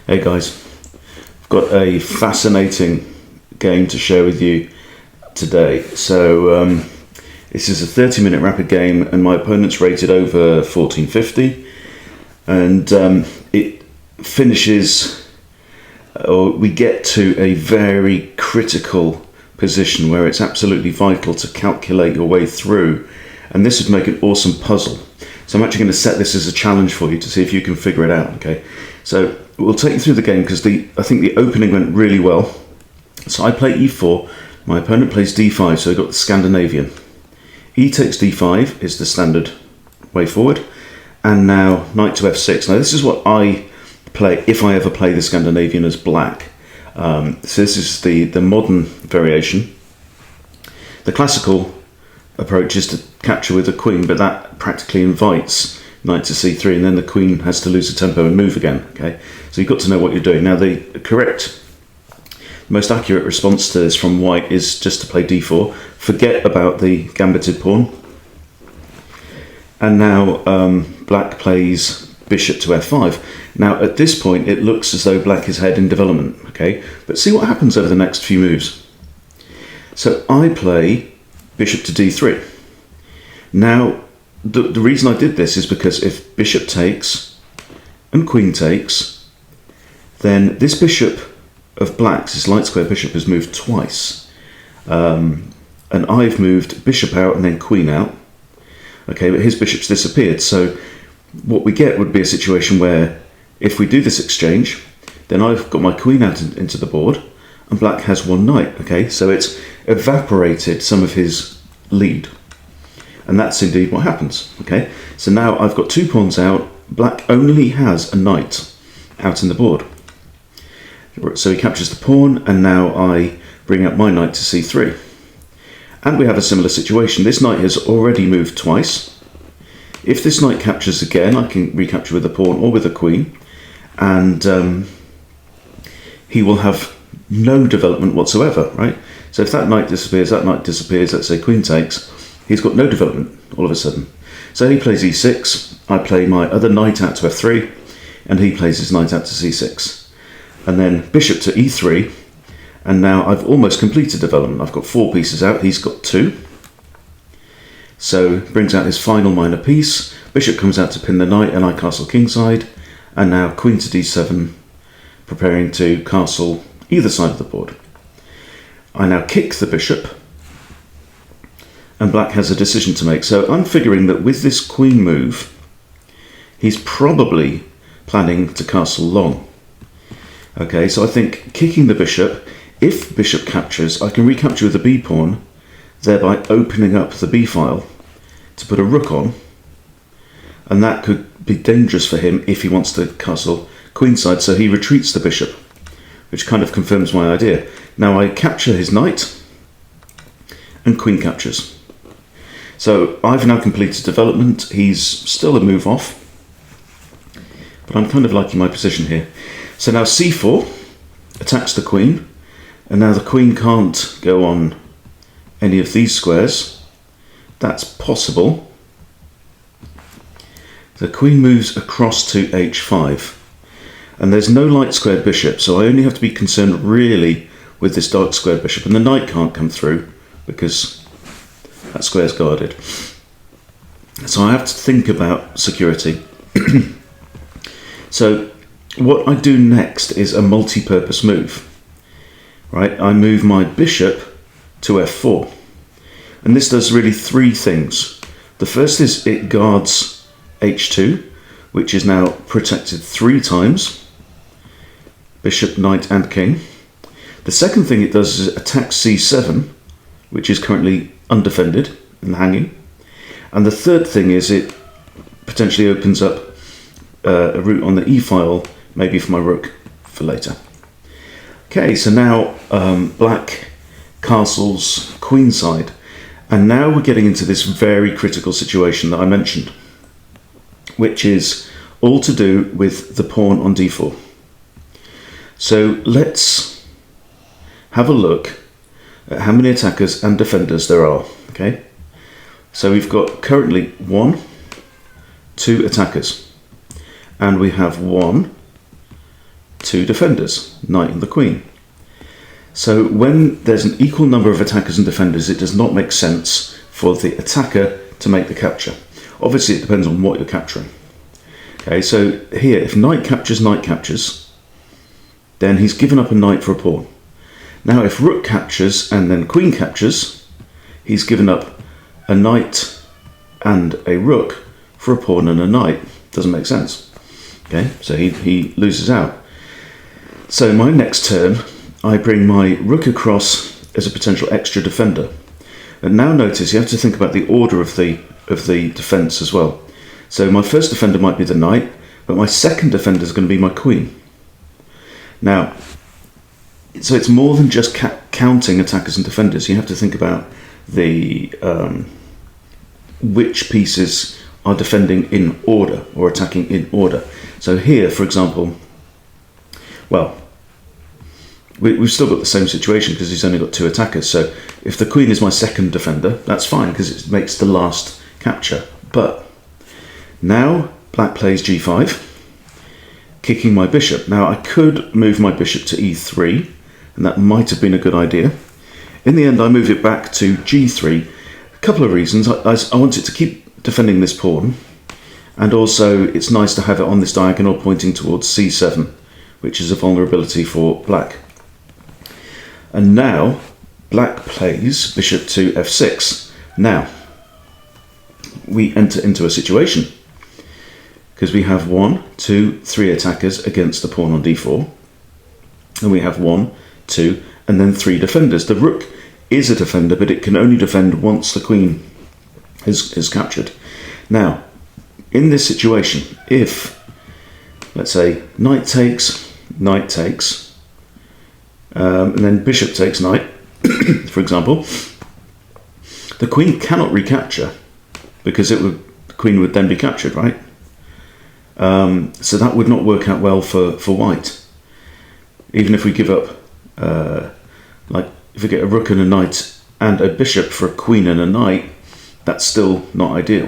Hey guys, I've got a fascinating game to share with you today. So this is a 30-minute rapid game and my opponent's rated over 1450, and it finishes, or we get to a very critical position where it's absolutely vital to calculate your way through, and this would make an awesome puzzle. So I'm actually going to set this as a challenge for you to see if you can figure it out. Okay, so we'll take you through the game because I think the opening went really well. So I play e4, my opponent plays d5, so we've got the Scandinavian. E takes d5 is the standard way forward, and now knight to f6. Now this is what I play if I ever play the Scandinavian as black. So this is the modern variation. The classical approach is to capture with a queen, but that practically invites knight to c3, and then the queen has to lose the tempo and move again. Okay, so you've got to know what you're doing. Now the correct, most accurate response to this from white is just to play d4, forget about the gambited pawn, and now black plays bishop to f5. Now at this point it looks as though black is ahead in development, okay, but see what happens over the next few moves. So I play bishop to d3. Now the reason I did this is because if bishop takes and queen takes, then this bishop of black's, this light square bishop, has moved twice, and I've moved bishop out and then queen out. Okay, but his bishop's disappeared, so what we get would be a situation where if we do this exchange, then I've got my queen out into the board and black has one knight. Okay, so it's evaporated some of his lead, and that's indeed what happens. Okay, so now I've got 2 pawns out, black only has a knight out in the board, so he captures the pawn, and now I bring up my knight to c3, and we have a similar situation. This knight has already moved twice. If this knight captures again, I can recapture with a pawn or with a queen, and he will have no development whatsoever, right? So if that knight disappears, let's say queen takes, he's got no development all of a sudden. So he plays e6, I play my other knight out to f3, and he plays his knight out to c6. And then bishop to e3, and now I've almost completed development. I've got 4 pieces out, he's got 2. So brings out his final minor piece, bishop comes out to pin the knight, and I castle kingside, and now queen to d7, preparing to castle either side of the board. I now kick the bishop, and black has a decision to make. So I'm figuring that with this queen move, he's probably planning to castle long. Okay, so I think kicking the bishop, if bishop captures, I can recapture with the b pawn, thereby opening up the b file to put a rook on, and that could be dangerous for him if he wants to castle queenside, so he retreats the bishop, which kind of confirms my idea. Now I capture his knight, and queen captures. So I've now completed development. He's still a move off, but I'm kind of liking my position here. So now c4 attacks the queen, and now the queen can't go on any of these squares. That's possible. The queen moves across to h5, and there's no light squared bishop, so I only have to be concerned really with this dark squared bishop, and the knight can't come through because that square's guarded. So I have to think about security. So what I do next is a multi-purpose move. Right, I move my bishop to f4, and this does really 3 things. The first is it guards h2, which is now protected 3 times, bishop, knight and king. The second thing it does is it attacks c7, which is currently undefended and hanging. And the third thing is it potentially opens up a route on the e-file, maybe for my rook for later. Okay, so now black castles queenside, and now we're getting into this very critical situation that I mentioned, which is all to do with the pawn on d4. So let's have a look at how many attackers and defenders there are. Okay, so we've got currently 1, 2 attackers, and we have 1, two defenders, knight and the queen. So when there's an equal number of attackers and defenders, it does not make sense for the attacker to make the capture. Obviously, it depends on what you're capturing. Okay, so here, if knight captures, then he's given up a knight for a pawn. Now, if rook captures and then queen captures, he's given up a knight and a rook for a pawn and a knight. Doesn't make sense. Okay, so he loses out. So my next turn, I bring my rook across as a potential extra defender. And now notice you have to think about the order of the defence as well. So my first defender might be the knight, but my second defender is going to be my queen. Now, so it's more than just counting attackers and defenders. You have to think about the which pieces are defending in order or attacking in order. So here, for example, well, we've still got the same situation because he's only got two attackers. So if the queen is my second defender, that's fine because it makes the last capture. But now black plays g5, kicking my bishop. Now I could move my bishop to e3, and that might have been a good idea. In the end, I move it back to g3. A couple of reasons. I wanted to keep defending this pawn, and also it's nice to have it on this diagonal pointing towards c7, which is a vulnerability for black. And now black plays bishop to f6. Now we enter into a situation because we have 1, 2, 3 attackers against the pawn on d4, and we have 1, 2, and then 3 defenders. The rook is a defender, but it can only defend once the queen is captured. Now, in this situation, if, let's say, knight takes, and then bishop takes knight, for example, the queen cannot recapture because the queen would then be captured, right? So that would not work out well for white. Even if we give up, like if we get a rook and a knight and a bishop for a queen and a knight, that's still not ideal.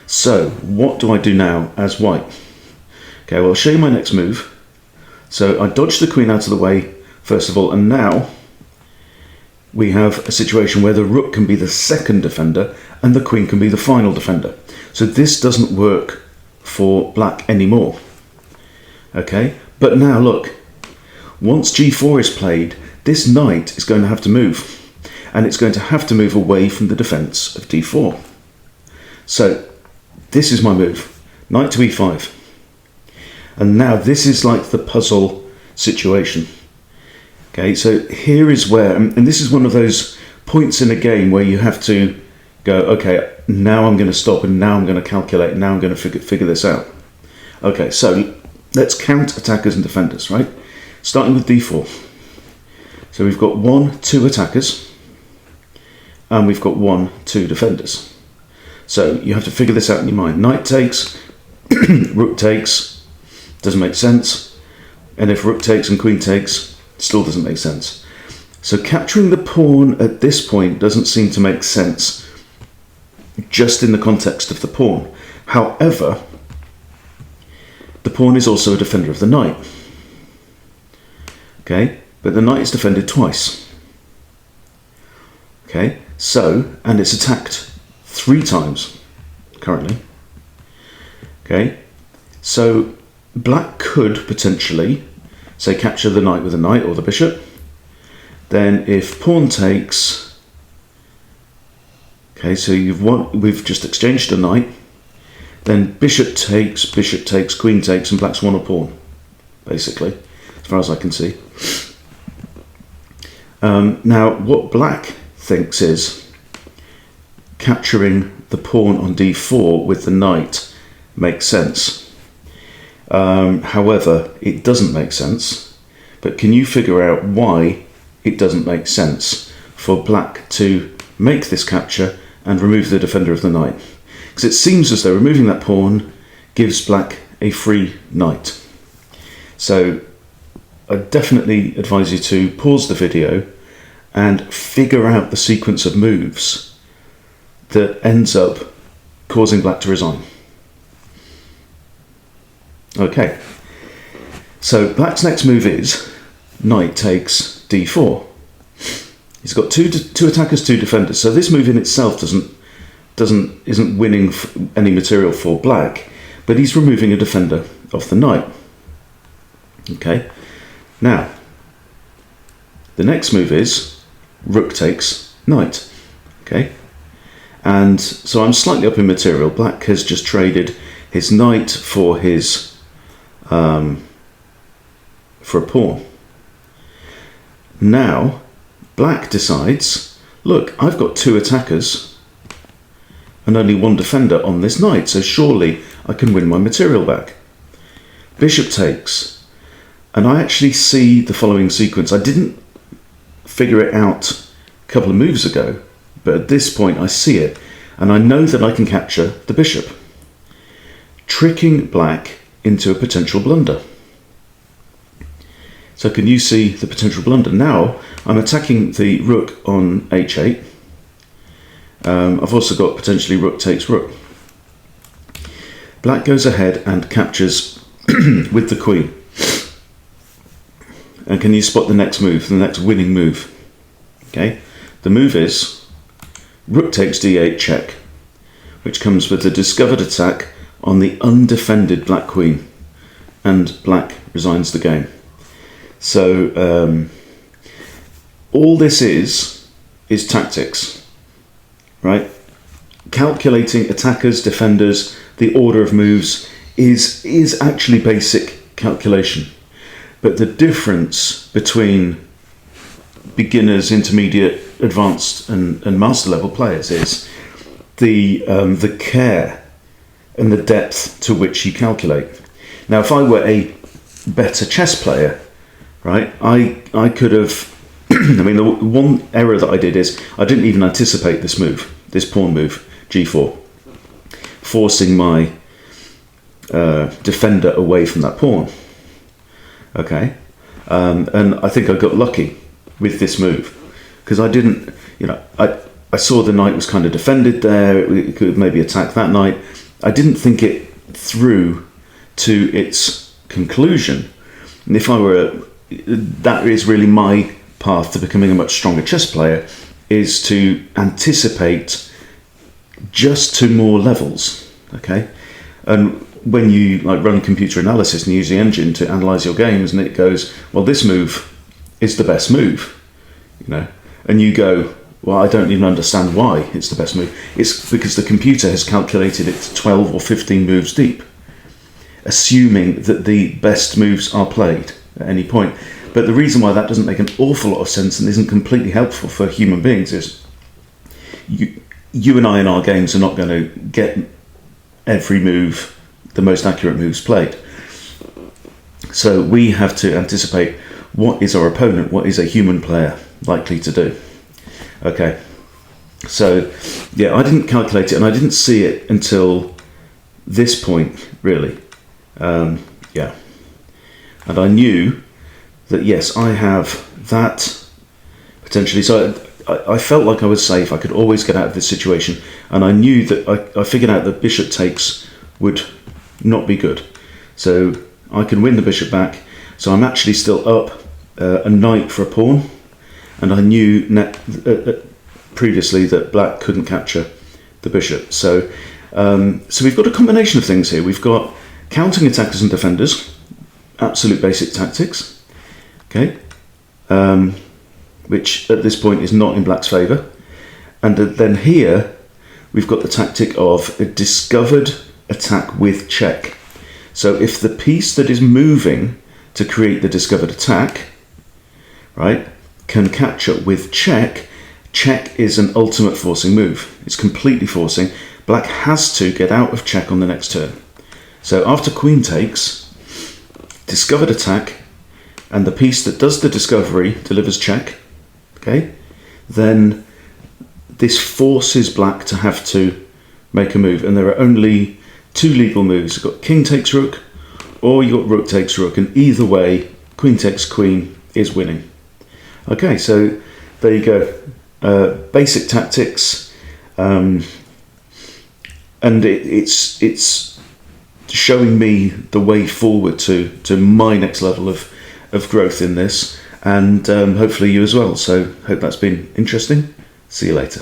So what do I do now as white? Okay, well, I'll show you my next move. So I dodge the queen out of the way, first of all, and now we have a situation where the rook can be the second defender and the queen can be the final defender. So this doesn't work for black anymore. Okay, but now look, once g4 is played, this knight is going to have to move, and it's going to have to move away from the defense of d4. So this is my move, knight to e5. And now this is like the puzzle situation. Okay, so here is where, and this is one of those points in a game where you have to go, okay, now I'm going to stop and now I'm going to calculate, now I'm going to figure this out. Okay, so let's count attackers and defenders, right? Starting with d4. So we've got 1, 2 attackers, and we've got 1, 2 defenders. So you have to figure this out in your mind. Knight takes, rook takes, doesn't make sense. And if rook takes and queen takes, still doesn't make sense. So capturing the pawn at this point doesn't seem to make sense just in the context of the pawn. However, the pawn is also a defender of the knight. Okay, but the knight is defended twice. Okay, so, and it's attacked 3 times currently. Okay, so black could potentially, say, capture the knight with a knight or the bishop. Then if pawn takes, okay, so we've just exchanged a knight. Then bishop takes, queen takes, and black's won a pawn, basically, as far as I can see. Now, what black thinks is capturing the pawn on d4 with the knight makes sense. However, it doesn't make sense. But can you figure out why it doesn't make sense for black to make this capture and remove the defender of the knight? Because it seems as though removing that pawn gives black a free knight. So I definitely advise you to pause the video and figure out the sequence of moves that ends up causing black to resign. Okay, So black's next move is knight takes d4. He's got two attackers, two defenders. So this move in itself isn't winning any material for black, but he's removing a defender off the knight. Okay. Now, the next move is rook takes knight. Okay. And so I'm slightly up in material. Black has just traded his knight for his for a pawn. Now, black decides, look, I've got two attackers and only one defender on this knight, so surely I can win my material back. Bishop takes, and I actually see the following sequence. I didn't figure it out a couple of moves ago, but at this point I see it, and I know that I can capture the bishop, tricking black into a potential blunder. So can you see the potential blunder? Now I'm attacking the rook on h8. I've also got potentially rook takes rook. Black goes ahead and captures with the queen. And can you spot the next move, the next winning move? Okay, the move is rook takes d8 check, which comes with the discovered attack on the undefended black queen, and black resigns the game. So all this is tactics, right? Calculating attackers, defenders, the order of moves is actually basic calculation. But the difference between beginners, intermediate, advanced and master level players is the care and the depth to which you calculate. Now, if I were a better chess player, right, I could have, I mean, the one error that I did is I didn't even anticipate this move, this pawn move, g4, forcing my defender away from that pawn. Okay, and I think I got lucky with this move because I didn't, I saw the knight was kind of defended there. It could maybe attack that knight. I didn't think it through to its conclusion. And if I were that is really my path to becoming a much stronger chess player, is to anticipate just to more levels. Okay, and when you run computer analysis and use the engine to analyze your games, and it goes, well, this move is the best move, and you go, well, I don't even understand why it's the best move. It's because the computer has calculated it 12 or 15 moves deep, assuming that the best moves are played at any point. But the reason why that doesn't make an awful lot of sense and isn't completely helpful for human beings is you and I in our games are not going to get every move, the most accurate moves played. So we have to anticipate what is our opponent, what is a human player likely to do. Okay, so yeah, I didn't calculate it and I didn't see it until this point, really. Yeah, and I knew that yes, I have that potentially. So I felt like I was safe. I could always get out of this situation, and I knew that I figured out that bishop takes would not be good. So I can win the bishop back. So I'm actually still up a knight for a pawn, and I knew previously that black couldn't capture the bishop. So so we've got a combination of things here. We've got counting attackers and defenders, absolute basic tactics, okay, which at this point is not in black's favour. And then here we've got the tactic of a discovered attack with check. So if the piece that is moving to create the discovered attack, right, can capture with check, check is an ultimate forcing move. It's completely forcing. Black has to get out of check on the next turn. So after queen takes, discovered attack, and the piece that does the discovery delivers check, okay, then this forces black to have to make a move. And there are only two legal moves. You've got king takes rook, or you've got rook takes rook, and either way, queen takes queen is winning. Okay, so there you go. Basic tactics, and it's showing me the way forward to my next level of growth in this, and hopefully you as well. So hope that's been interesting. See you later.